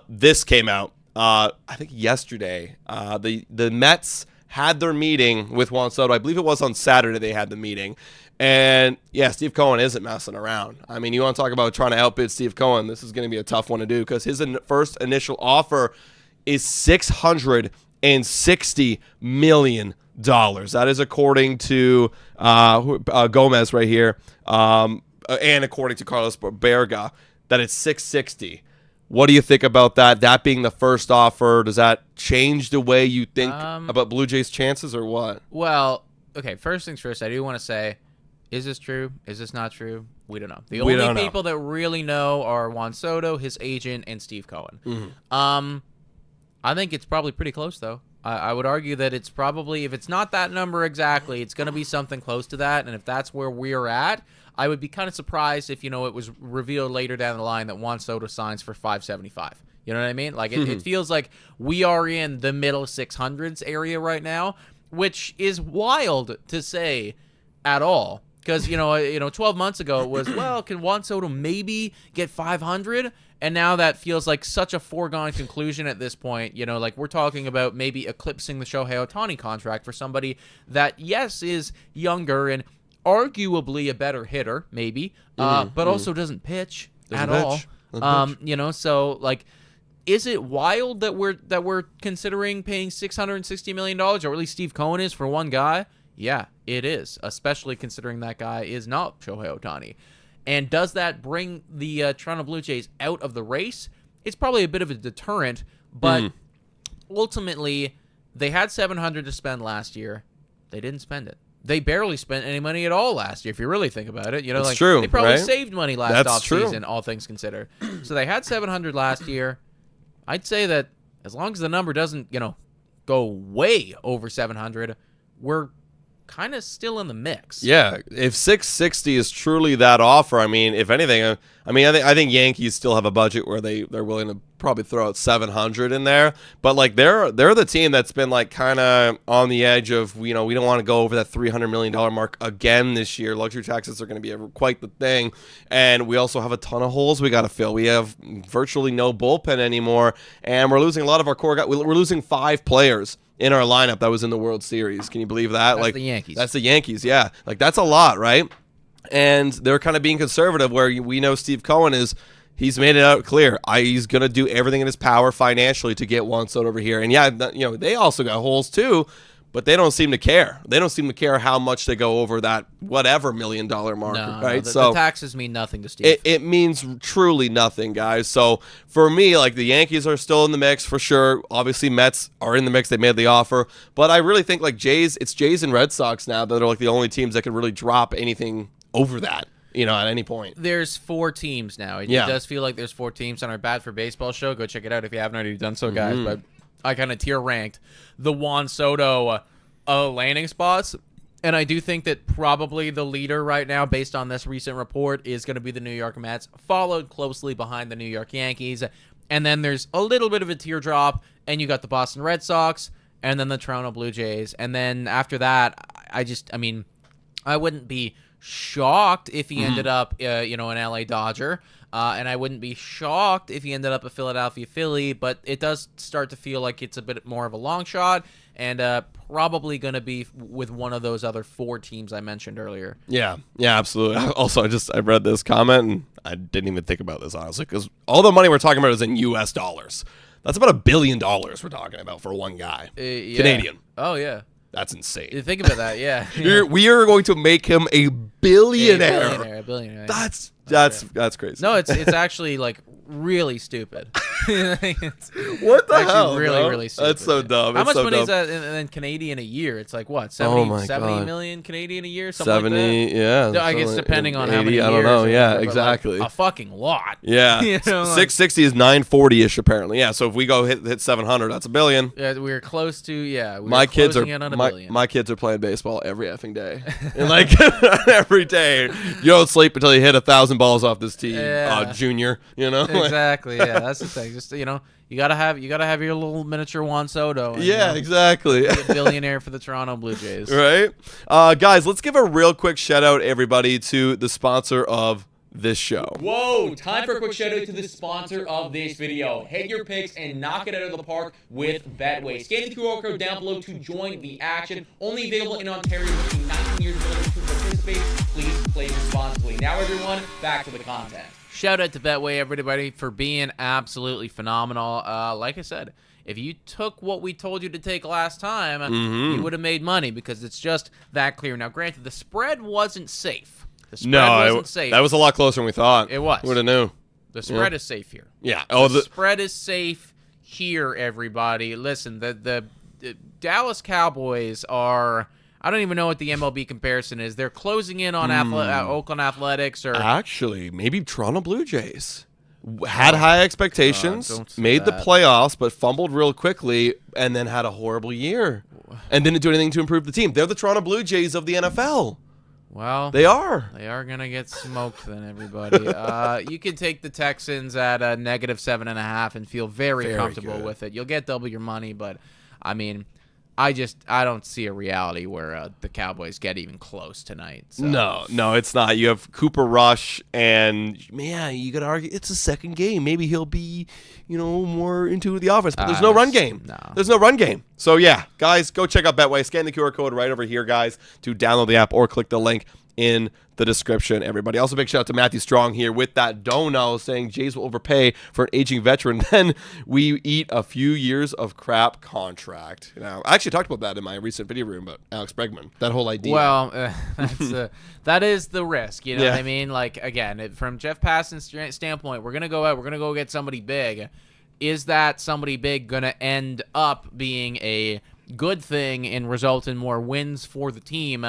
this came out. I think yesterday, the Mets had their meeting with Juan Soto. I believe it was on Saturday they had the meeting. And, yeah, Steve Cohen isn't messing around. I mean, you want to talk about trying to outbid Steve Cohen, this is going to be a tough one to do because his first initial offer is $660 million. That is according to Gomez right here, and according to Carlos Berga, that it's $660. What do you think about that? That being the first offer, does that change the way you think about Blue Jays' chances or what? Well, okay, first things first, I do want to say, is this true? Is this not true? We don't know. The only people that really know are Juan Soto, his agent, and Steve Cohen. I think it's probably pretty close, though. I would argue that it's probably, if it's not that number exactly, it's going to be something close to that. And if that's where we're at, I would be kind of surprised if, it was revealed later down the line that Juan Soto signs for $575. You know what I mean? Like, it feels like we are in the middle 600s area right now, which is wild to say at all. Because, 12 months ago it was, well, can Juan Soto maybe get 500? And now that feels like such a foregone conclusion at this point. Like we're talking about maybe eclipsing the Shohei Ohtani contract for somebody that, yes, is younger and arguably a better hitter, maybe, but also doesn't pitch at all. So like, is it wild that we're considering paying $660 million, or at least Steve Cohen is, for one guy? Yeah, it is, especially considering that guy is not Shohei Ohtani. And does that bring the Toronto Blue Jays out of the race? It's probably a bit of a deterrent, but ultimately, they had $700 to spend last year. They didn't spend it. They barely spent any money at all last year, if you really think about it. That's true, they probably right? saved money last offseason, all things considered. So they had $700 last year. I'd say that as long as the number doesn't, go way over 700, we're kind of still in the mix. Yeah, if 660 is truly that offer, I mean, if anything, I think Yankees still have a budget where they're willing to probably throw out 700 in there. But like they're the team that's been like kind of on the edge of we don't want to go over that $300 million mark again this year. Luxury taxes are going to be quite the thing, and we also have a ton of holes we got to fill. We have virtually no bullpen anymore, and we're losing a lot of our core guys. We're losing 5 players in our lineup that was in the World Series. Can you believe that? That's the Yankees. That's the Yankees, yeah. Like, that's a lot, right? And they're kind of being conservative, where we know Steve Cohen he's made it out clear. He's going to do everything in his power financially to get Juan Soto over here. And, yeah, they also got holes, too, but they don't seem to care. They don't seem to care how much they go over that whatever $1 million mark, right? The taxes mean nothing to Steve. It means truly nothing, guys. So for me, like, the Yankees are still in the mix for sure. Obviously, Mets are in the mix. They made the offer, but I really think like it's Jays and Red Sox now that are like the only teams that can really drop anything over that. At any point. There's 4 teams now. It does feel like there's 4 teams on our Bad for Baseball show. Go check it out if you haven't already done so, guys. But I kind of tier ranked the Juan Soto landing spots. And I do think that probably the leader right now, based on this recent report, is going to be the New York Mets, followed closely behind the New York Yankees. And then there's a little bit of a teardrop, and you got the Boston Red Sox, and then the Toronto Blue Jays. And then after that, I wouldn't be shocked if he ended up, an LA Dodger, and I wouldn't be shocked if he ended up a Philadelphia Philly, but it does start to feel like it's a bit more of a long shot. and probably going to be with one of those other 4 teams I mentioned earlier. Yeah, absolutely. Also, I read this comment, and I didn't even think about this, honestly, because all the money we're talking about is in U.S. dollars. That's about $1 billion we're talking about for one guy. Yeah. Canadian. Oh, yeah. That's insane. You think about that, yeah. We are going to make him a billionaire. A billionaire. That's crazy. No, it's actually like really stupid. What the hell? Really stupid. That's so dumb. How much money is that? that in Canadian a year? It's like what, 70 million Canadian a year? Something 70, like that? yeah. No, I guess depending on 80, how many years. I don't know. Yeah, but exactly. Like a fucking lot. Yeah. You know, like, 660 is 940-ish apparently. Yeah. So if we go hit 700, that's $1 billion. Yeah, we're close to. Yeah, my kids are my kids are playing baseball every effing day, and like every day. You don't sleep until you hit 1,000 balls off this tee, junior. You know. Exactly. Yeah, that's the thing. Just you gotta have your little miniature Juan Soto. And, exactly. Be a billionaire for the Toronto Blue Jays. Right, guys. Let's give a real quick shout out, everybody, to the sponsor of this show. Whoa, time for a quick shout out to the sponsor of this video. Hit your picks and knock it out of the park with Betway. Scan the QR code down below to join the action. Only available in Ontario between 19 years old to participate. Please play responsibly. Now everyone, back to the content. Shout out to Betway, everybody, for being absolutely phenomenal. Like I said, if you took what we told you to take last time, you would have made money because it's just that clear. Now, granted, the spread wasn't safe. The spread wasn't safe. That was a lot closer than we thought. It was. Would have knew. The spread is safe here. Yeah. The spread is safe here, everybody. Listen, the Dallas Cowboys are... I don't even know what the MLB comparison is. They're closing in on Oakland Athletics or... Actually, maybe Toronto Blue Jays. Had high expectations, made the that. playoffs, but fumbled real quickly, and then had a horrible year. And didn't do anything to improve the team. They're the Toronto Blue Jays of the NFL. Well, they are. They are going to get smoked then, everybody. You can take the Texans at a -7.5 and feel very comfortable with it. You'll get double your money, but, I mean... I don't see a reality where the Cowboys get even close tonight. So. No, it's not. You have Cooper Rush, and man, you could argue it's a second game. Maybe he'll be, more into the offense. But there's no run game. No. There's no run game. So yeah, guys, go check out Betway. Scan the QR code right over here, guys, to download the app or click the link in the description, everybody. Also, big shout out to Matthew Strong here with that dono saying Jays will overpay for an aging veteran. Then we eat a few years of crap contract. I actually talked about that in my recent video room about Alex Bregman. That whole idea. Well, that is the risk. You know what I mean? Like, again, from Jeff Passan's standpoint, we're going to go out, we're going to go get somebody big. Is that somebody big going to end up being a good thing and result in more wins for the team?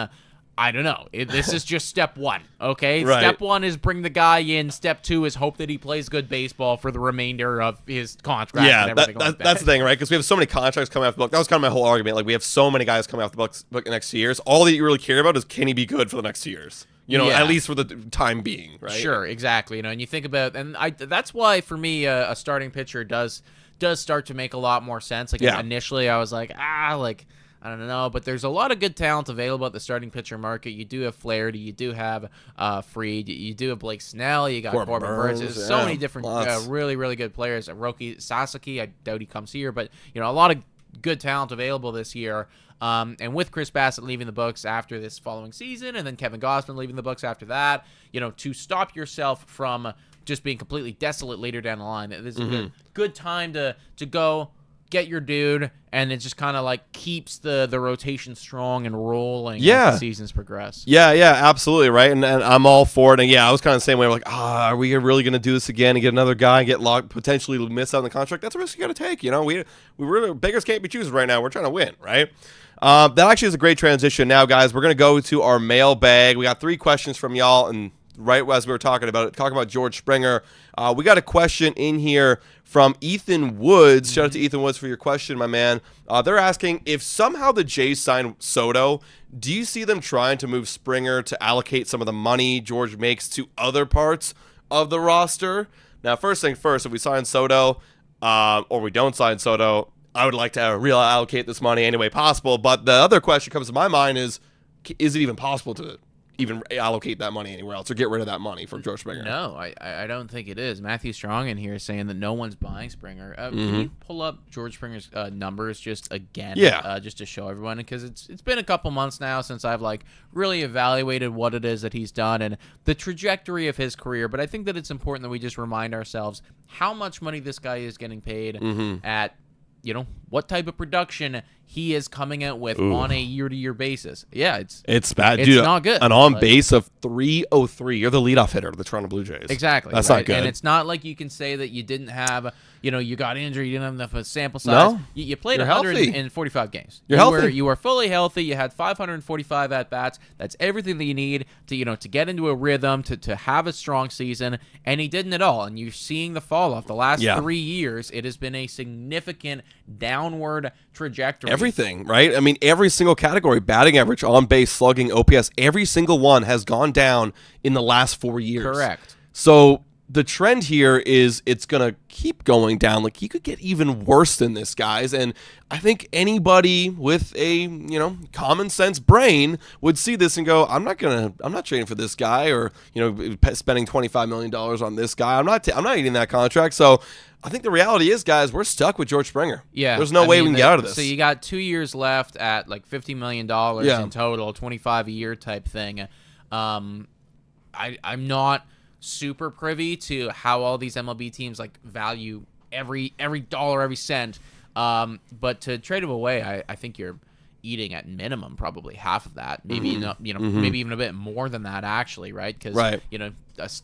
I don't know. This is just step one, okay? Right. Step one is bring the guy in. Step two is hope that he plays good baseball for the remainder of his contract and everything like that. That's the thing, right? Because we have so many contracts coming off the book. That was kind of my whole argument. Like, we have so many guys coming off the book the next 2 years. All that you really care about is can he be good for the next 2 years? At least for the time being, right? Sure, exactly. And you think about, and that's why, for me, a starting pitcher does start to make a lot more sense. Like, initially I was like, I don't know, but there's a lot of good talent available at the starting pitcher market. You do have Flaherty, you do have Fried, you do have Blake Snell, you got Corbin Burns. There's so many different really, really good players. Roki Sasaki, I doubt he comes here, but a lot of good talent available this year. And with Chris Bassett leaving the books after this following season, and then Kevin Gausman leaving the books after that, to stop yourself from just being completely desolate later down the line, this is a good time to go get your dude, and it just kind of like keeps the rotation strong and rolling as the seasons progress. Yeah, absolutely, right? And I'm all for it. And I was kind of the same way. I'm like, are we really going to do this again and get another guy and get locked, potentially miss out on the contract? That's a risk you got to take. We really, beggars can't be choosers right now. We're trying to win, right? That actually is a great transition. Now, guys, we're going to go to our mailbag. We got 3 questions from y'all, and right as we were talking about George Springer, we got a question in here from Ethan Woods. Shout out to Ethan Woods for your question, my man. They're asking, if somehow the Jays sign Soto, do you see them trying to move Springer to allocate some of the money George makes to other parts of the roster? Now, first thing first, if we sign Soto or we don't sign Soto, I would like to reallocate this money any way possible. But the other question comes to my mind is it even possible to even allocate that money anywhere else or get rid of that money for George Springer. No, I don't think it is. Matthew Strong in here saying that no one's buying Springer. Can you pull up George Springer's numbers just again? Yeah. Just to show everyone, because it's been a couple months now since I've like really evaluated what it is that he's done and the trajectory of his career. But I think that it's important that we just remind ourselves how much money this guy is getting paid at, what type of production he is coming out with on a year-to-year basis. Yeah, it's bad. It's dude, not good. An on-base of 303. You're the leadoff hitter of the Toronto Blue Jays. Exactly. That's not good. And it's not like you can say that you didn't have, you got injured, you didn't have enough of a sample size. No. You played You're 145 games. You're healthy. You were fully healthy. You had 545 at-bats. That's everything that you need to get into a rhythm, to have a strong season, and he didn't at all. And you're seeing the fall-off. The last 3 years, it has been a significant downward trajectory. Everything, right? I mean, every single category, batting average, on base, slugging, OPS, every single one has gone down in the last 4 years. Correct. So the trend here is it's going to keep going down. Like, he could get even worse than this, guys. And I think anybody with a, common sense brain would see this and go, I'm not trading for this guy or, spending $25 million on this guy. I'm not eating that contract. So I think the reality is, guys, we're stuck with George Springer. Yeah. There's no way we can get out of this. So you got 2 years left at like $50 million in total, 25 a year type thing. I'm not super privy to how all these MLB teams like value every dollar, every cent. But to trade him away, I think you're eating at minimum probably half of that, maybe maybe even a bit more than that actually, right? Because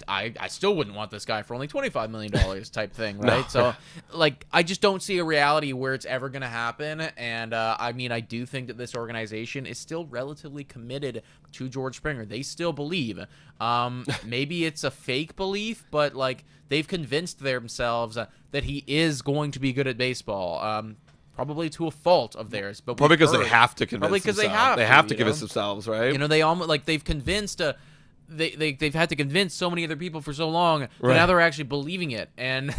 I still wouldn't want this guy for only $25 million type thing, right? No. So like I just don't see a reality where it's ever going to happen. And I do think that this organization is still relatively committed to George Springer. They still believe. Maybe it's a fake belief, but like they've convinced themselves that he is going to be good at baseball. Probably to a fault of theirs, but probably because they have to convince. Probably because they have to convince themselves, right? They almost like they've convinced. They've had to convince so many other people for so long that right. now they're actually believing it, and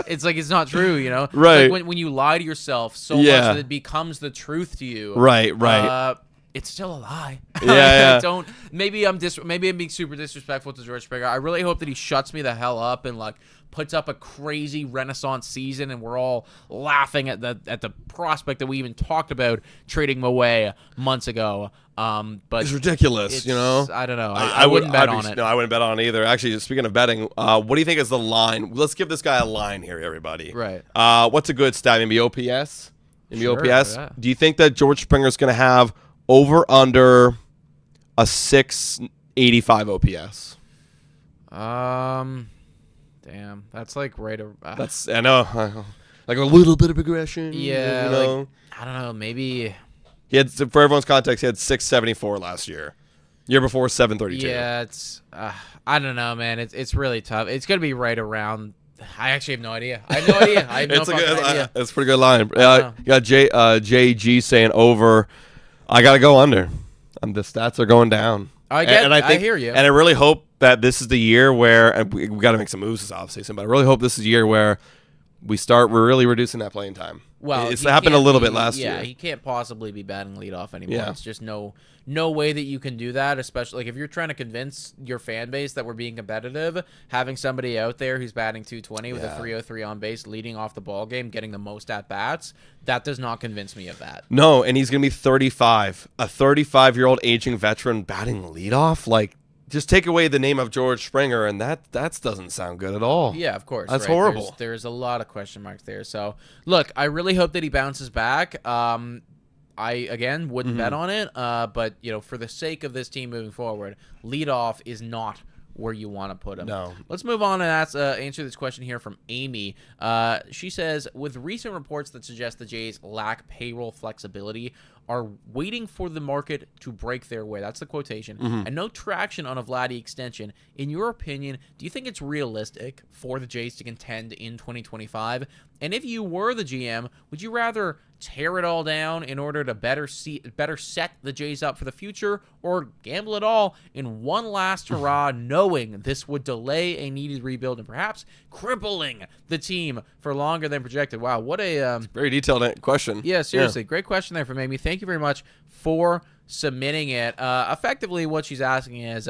it's like it's not true, Right? Like when you lie to yourself so much that it becomes the truth to you, right? It's still a lie. Yeah, Maybe I'm being super disrespectful to George Springer. I really hope that he shuts me the hell up and like puts up a crazy renaissance season, and we're all laughing at the prospect that we even talked about trading him away months ago. But it's ridiculous, I don't know. I wouldn't bet on it. No, I wouldn't bet on it either. Actually, speaking of betting, what do you think is the line? Let's give this guy a line here, everybody. Right. What's a good stat? Maybe OPS? OPS? Yeah. Do you think that George Springer's going to have over under a 685 OPS? Damn, that's like right. That's I know, like a little bit of aggression. Yeah, like, I don't know. Maybe he had, for everyone's context, he had 674 last year. Year before 732. Yeah, it's I don't know, man. It's really tough. It's gonna be right around. I actually have no idea. I have no idea. I have no fucking idea. That's a pretty good line. You got JG saying over. I gotta go under. The stats are going down. I hear you. And I really hope that this is the year where, and we got to make some moves this offseason, but I really hope this is the year where we're really reducing that playing time. Well, it's happened a little bit last year. Yeah, he can't possibly be batting leadoff anymore. Yeah. It's just no way that you can do that, especially like if you're trying to convince your fan base that we're being competitive, having somebody out there who's batting 220 with a 303 on base, leading off the ball game, getting the most at bats, that does not convince me of that. No, and he's going to be 35, a 35-year-old aging veteran batting leadoff. Like, just take away the name of George Springer, and that doesn't sound good at all. Yeah, of course. That's horrible. There's a lot of question marks there. So, look, I really hope that he bounces back. I, again, wouldn't bet on it, but, for the sake of this team moving forward, leadoff is not where you want to put him. No. Let's move on and answer this question here from Amy. She says, with recent reports that suggest the Jays lack payroll flexibility, are waiting for the market to break their way. That's the quotation. And no traction on a Vladdy extension. In your opinion, do you think it's realistic for the Jays to contend in 2025? And if you were the GM, would you rather tear it all down in order to better set the Jays up for the future, or gamble it all in one last hurrah, knowing this would delay a needed rebuild and perhaps crippling the team for longer than projected? Wow, what a very detailed question. Yeah, seriously, great question there from Amy. Thank you very much for submitting it. Effectively, what she's asking is,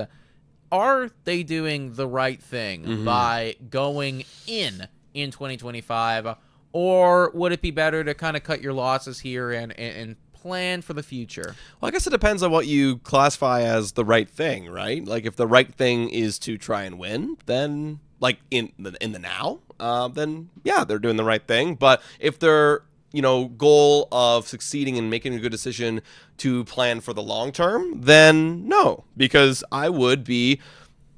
are they doing the right thing by going in 2025, or would it be better to kind of cut your losses here and plan for the future? Well, I guess it depends on what you classify as the right thing, right? Like if the right thing is to try and win, then like in the now, then yeah, they're doing the right thing. But if their goal of succeeding and making a good decision to plan for the long term, then no, because I would be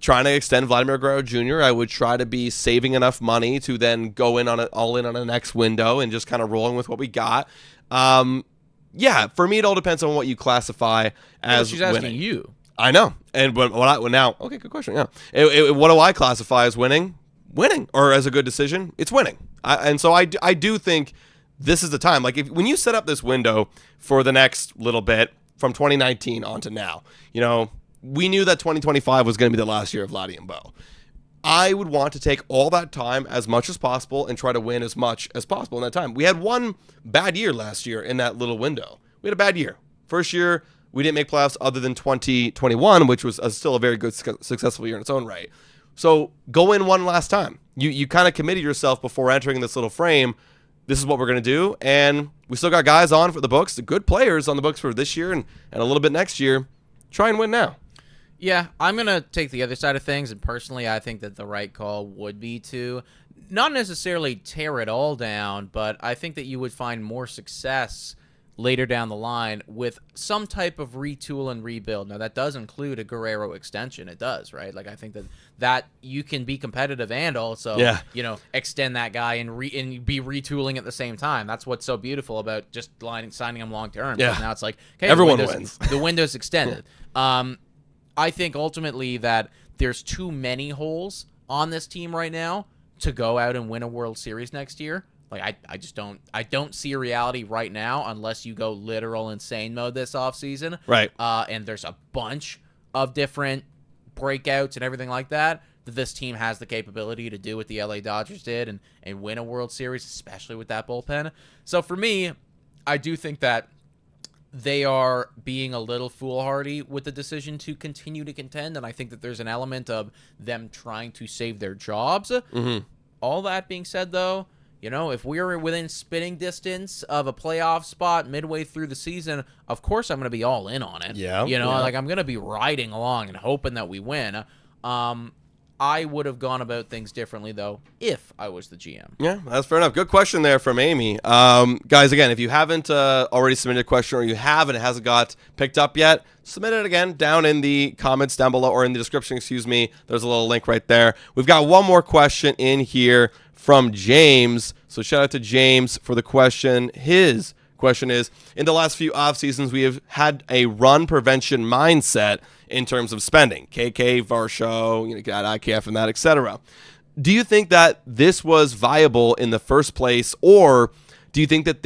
trying to extend Vladdy Guerrero Jr. I would try to be saving enough money to then go all in on a next window and just kind of rolling with what we got. Yeah, for me, it all depends on what you classify as she's asking winning. you. I know. And okay, good question. Yeah. What do I classify as winning? Winning. Or as a good decision? It's winning. And so I do think this is the time. Like when you set up this window for the next little bit from 2019 on to now, we knew that 2025 was going to be the last year of Vladdy and Bo. I would want to take all that time as much as possible and try to win as much as possible in that time. We had one bad year last year in that little window. We had a bad year. First year, we didn't make playoffs other than 2021, which was still a very good, successful year in its own right. So go in one last time. You kind of committed yourself before entering this little frame. This is what we're going to do. And we still got guys on for the books, the good players on the books for this year and a little bit next year. Try and win now. Yeah, I'm going to take the other side of things, and personally, I think that the right call would be to not necessarily tear it all down, but I think that you would find more success later down the line with some type of retool and rebuild. Now, that does include a Guerrero extension. It does, right? Like, I think that you can be competitive and also, extend that guy and be retooling at the same time. That's what's so beautiful about just signing him long-term. Yeah. Now it's like, okay, everyone wins. The window's extended. I think ultimately that there's too many holes on this team right now to go out and win a World Series next year. Like I don't see a reality right now unless you go literal insane mode this offseason. Right. And there's a bunch of different breakouts and everything like that this team has the capability to do what the LA Dodgers did and win a World Series, especially with that bullpen. So for me, I do think that they are being a little foolhardy with the decision to continue to contend, and I think that there's an element of them trying to save their jobs. Mm-hmm. All that being said, though, if we're within spitting distance of a playoff spot midway through the season, of course I'm going to be all in on it. Yeah. Like I'm going to be riding along and hoping that we win. I would have gone about things differently, though, if I was the GM. Yeah, that's fair enough. Good question there from Amy. Guys, again, if you haven't already submitted a question or you have and it hasn't got picked up yet, submit it again down in the comments down below or in the description, There's a little link right there. We've got one more question in here from James. So shout out to James for the question. His question is, in the last few off seasons, we have had a run prevention mindset in terms of spending. KK, Varsho, got IKF and that, etc. Do you think that this was viable in the first place, or do you think that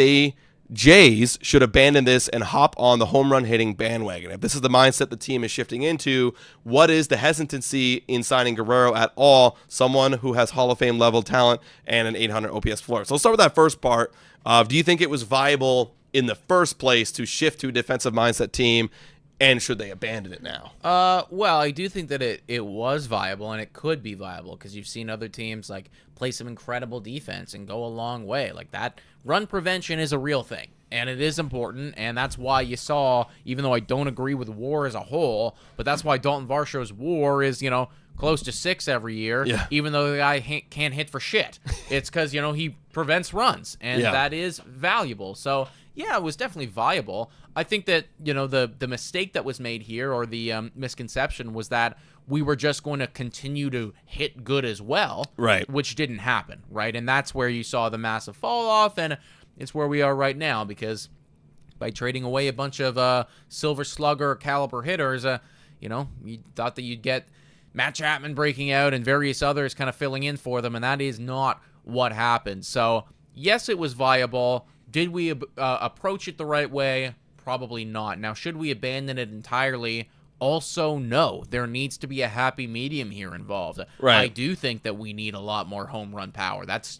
Jays should abandon this and hop on the home run hitting bandwagon? If this is the mindset the team is shifting into, what is the hesitancy in signing Guerrero at all, someone who has Hall of Fame level talent and an 800 OPS floor? So let's start with that first part of, do you think it was viable in the first place to shift to a defensive mindset team, and should they abandon it now? Well, I do think that it was viable, and it could be viable, because you've seen other teams like play some incredible defense and go a long way. Like that run prevention is a real thing, and it is important, and that's why you saw, even though I don't agree with WAR as a whole, but that's why Dalton Varsho's WAR is, close to 6 every year, even though the guy can't hit for shit. It's because, he prevents runs, and that is valuable. So, yeah, it was definitely viable. I think that, the mistake that was made here, or the misconception, was that we were just going to continue to hit good as well, right? Which didn't happen, right? And that's where you saw the massive fall off, and it's where we are right now, because by trading away a bunch of silver slugger caliber hitters, you thought that you'd get Matt Chapman breaking out and various others kind of filling in for them, and that is not what happened. So, yes, it was viable. Did we approach it the right way? Probably not. Now, should we abandon it entirely? Also, no. There needs to be a happy medium here involved. Right. I do think that we need a lot more home run power. That's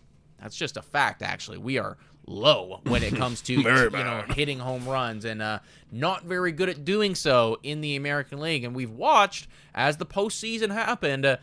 just a fact, actually. We are low when it comes to hitting home runs, and not very good at doing so in the American League. And we've watched as the postseason happened.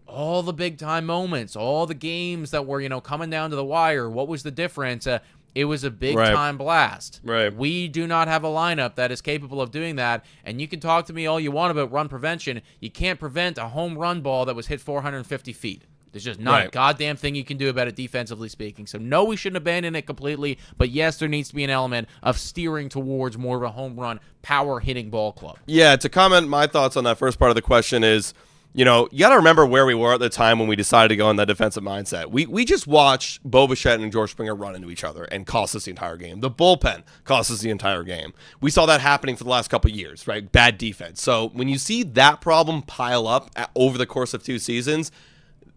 All the big-time moments, all the games that were, coming down to the wire. What was the difference? It was a big-time blast. Right. We do not have a lineup that is capable of doing that, and you can talk to me all you want about run prevention. You can't prevent a home run ball that was hit 450 feet. There's just not a goddamn thing you can do about it defensively speaking. So, no, we shouldn't abandon it completely, but yes, there needs to be an element of steering towards more of a home run, power-hitting ball club. Yeah, to comment my thoughts on that first part of the question is, you got to remember where we were at the time when we decided to go in that defensive mindset. We just watched Bo Bichette and George Springer run into each other and cost us the entire game. The bullpen cost us the entire game. We saw that happening for the last couple of years, right? Bad defense. So when you see that problem pile up over the course of 2 seasons,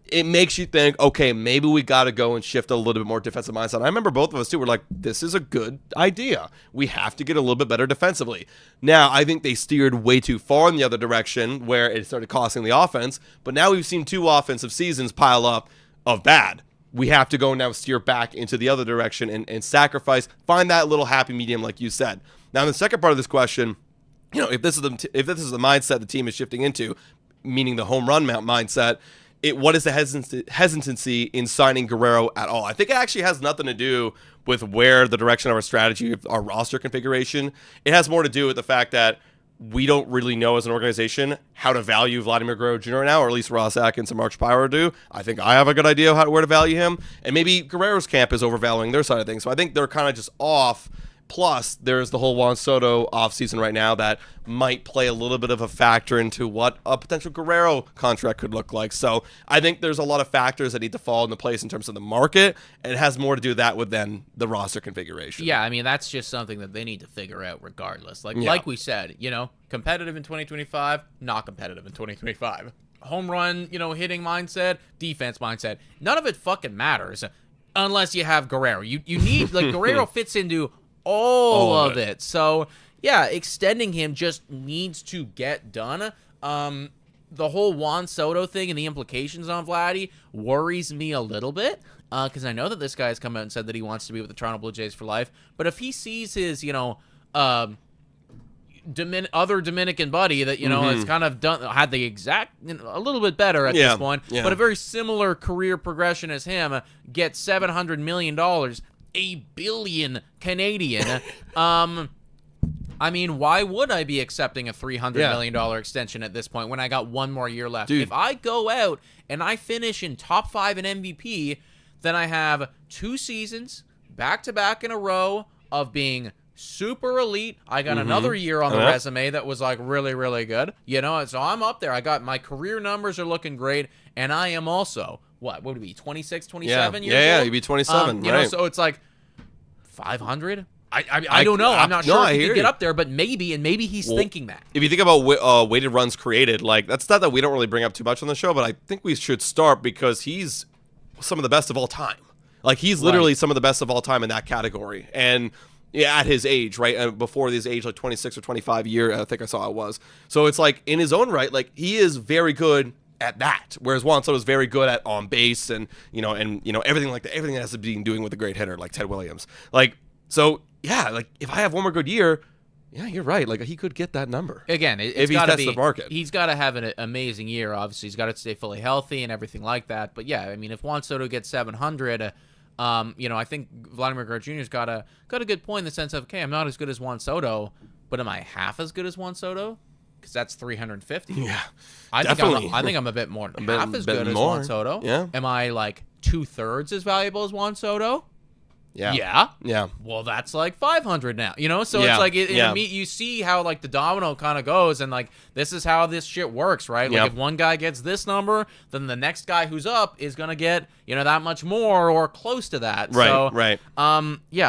it makes you think, okay, maybe we got to go and shift a little bit more defensive mindset. I remember both of us, too, were like, this is a good idea. We have to get a little bit better defensively. Now, I think they steered way too far in the other direction where it started costing the offense, but now we've seen 2 offensive seasons pile up of bad. We have to go now steer back into the other direction and sacrifice, find that little happy medium like you said. Now, the second part of this question, if this is the mindset the team is shifting into, meaning the home run mindset, what is the hesitancy in signing Guerrero at all? I think it actually has nothing to do with where the direction of our strategy, our roster configuration. It has more to do with the fact that we don't really know as an organization how to value Vladdy Guerrero Jr. now, or at least Ross Atkins and Mark Spiro do. I think I have a good idea of where to value him, and maybe Guerrero's camp is overvaluing their side of things. So I think they're kind of just off. Plus, there's the whole Juan Soto offseason right now that might play a little bit of a factor into what a potential Guerrero contract could look like. So I think there's a lot of factors that need to fall into place in terms of the market, and it has more to do that with then the roster configuration. Yeah, I mean, that's just something that they need to figure out regardless. Like we said, competitive in 2025, not competitive in 2025. Home run, hitting mindset, defense mindset. None of it fucking matters unless you have Guerrero. You need, Guerrero fits into all of it. So, yeah, extending him just needs to get done. The whole Juan Soto thing and the implications on Vladdy worries me a little bit because I know that this guy has come out and said that he wants to be with the Toronto Blue Jays for life. But if he sees his, other Dominican buddy that, has kind of had the exact, a little bit better at this point, but a very similar career progression as him, get $700 million, $1 billion Canadian. I mean, why would I be accepting a $300 million extension at this point when I got 1 more year left? Dude. If I go out and I finish in top 5 in MVP, then I have 2 seasons back-to-back in a row of being super elite. I got another year on the resume that was really, really good. So I'm up there. I got my career numbers are looking great, and I am also what would it be, 26, 27 years old? Yeah, you'd be 27, right. So it's 500? I don't know. I'm not sure if he could get up there, but maybe he's thinking that. If you think about weighted runs created, that's not that we don't really bring up too much on the show, but I think we should start because he's some of the best of all time. He's literally some of the best of all time in that category. And at his age, right? Before his age, 26 or 25 year, I think I saw it was. So it's in his own right, he is very good at that, whereas Juan Soto is very good at on base and everything like that, everything that has to be doing with a great hitter like Ted Williams. So yeah, if I have 1 more good year, yeah, you're right. He could get that number again. If he tests the market, he's got to have an amazing year. Obviously, he's got to stay fully healthy and everything like that. But yeah, I mean, if Juan Soto gets 700. I think Vladdy Guerrero Jr.'s got a good point in the sense of, okay, I'm not as good as Juan Soto, but am I half as good as Juan Soto? Because that's 350. Yeah, I think I'm a bit more than half as good as Juan Soto. Yeah. Am I 2/3 as valuable as Juan Soto? Yeah. Well, that's 500 now, So it's you see how the domino kind of goes, and this is how this shit works, right? If one guy gets this number, then the next guy who's up is gonna get that much more or close to that. Right. So, right. I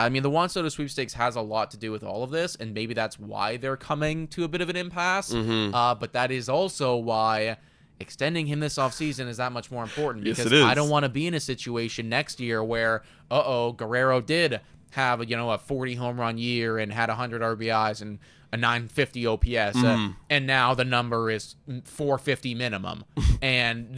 mean, the Juan Soto sweepstakes has a lot to do with all of this, and maybe that's why they're coming to a bit of an impasse. But that is also why extending him this offseason is that much more important, because I don't want to be in a situation next year where, Guerrero did have a 40 home run year and had 100 RBIs and a 950 OPS, and now the number is 450 minimum, and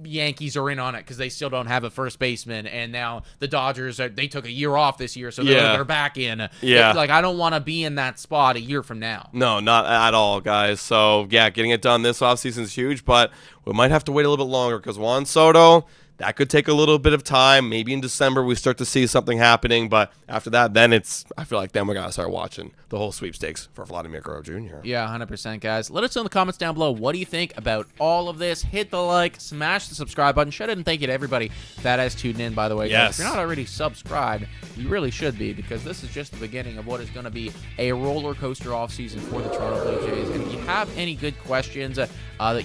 Yankees are in on it because they still don't have a first baseman, and now the Dodgers they took a year off this year, so they're back in. Yeah. Like, I don't want to be in that spot a year from now. No, not at all, guys. So, yeah, getting it done this offseason is huge, but we might have to wait a little bit longer because Juan Soto, that could take a little bit of time. Maybe in December we start to see something happening, but after that, then I feel like then we got to start watching the whole sweepstakes for Vladdy Guerrero Jr. Yeah, 100%, guys. Let us know in the comments down below, what do you think about all of this? Hit the like, smash the subscribe button. Shout out and thank you to everybody that has tuned in, by the way. Yes. Guys, if you're not already subscribed, you really should be, because this is just the beginning of what is going to be a roller coaster offseason for the Toronto Blue Jays. And if you have any good questions that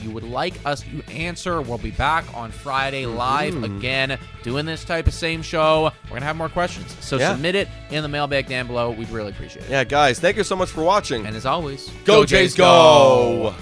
you would like us to answer, we'll be back on Friday live again, doing this type of same show. We're going to have more questions. So submit it in the mailbag down below. We'd really appreciate it. Yeah, guys, thank you so much for watching. And as always, Go Jays, go!